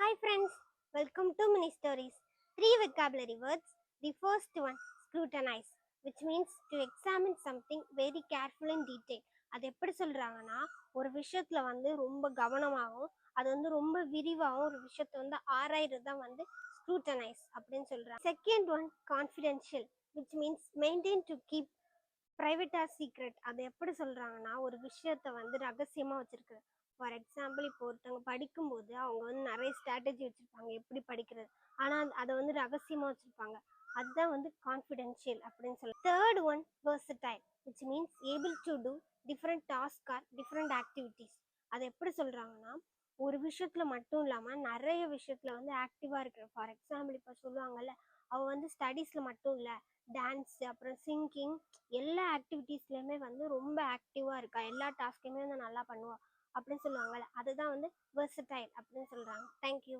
Hi friends, welcome to Mini Stories. Three vocabulary words. The first one, scrutinize, which means to examine something very careful in detail. அது எப்படி சொல்றாங்கன்னா ஒரு விஷயத்துல ரொம்ப கவனமாகவும் அது ரொம்ப விரிவாகவும் ஒரு விஷயத்த ஆராயிறது தான் ஸ்க்ரூட்டனைஸ் அப்படின்னு சொல்றாங்க. Second one, confidential, which means maintain to keep private R secret. அது எப்படி சொல்கிறாங்கன்னா ஒரு விஷயத்த ரகசியமாக வச்சுருக்குறது. ஃபார் எக்ஸாம்பிள், இப்போ ஒருத்தவங்க படிக்கும்போது அவங்க நிறைய ஸ்ட்ராட்டஜி வச்சுருப்பாங்க எப்படி படிக்கிறது, ஆனால் அதை ரகசியமாக வச்சுருப்பாங்க. அதுதான் கான்ஃபிடென்ஷியல் அப்படின்னு சொல்லி. Third one, versatile, which means able to do different tasks or different activities. அதை எப்படி சொல்கிறாங்கன்னா ஒரு விஷயத்தில் மட்டும் இல்லாமல் நிறைய விஷயத்தில் ஆக்டிவாக இருக்கிற. ஃபார் எக்ஸாம்பிள், இப்போ சொல்லுவாங்கல்ல, அவள் ஸ்டடீஸில் மட்டும் இல்லை, டான்ஸு அப்புறம் சிங்கிங் எல்லா ஆக்டிவிட்டீஸ்லையுமே ரொம்ப ஆக்டிவாக இருக்கா, எல்லா டாஸ்க்கையுமே நல்லா பண்ணுவா அப்படின்னு சொல்லுவாங்கள்ல, அதுதான் வெர்சடைல் அப்படின்னு சொல்கிறாங்க. தேங்க்யூ.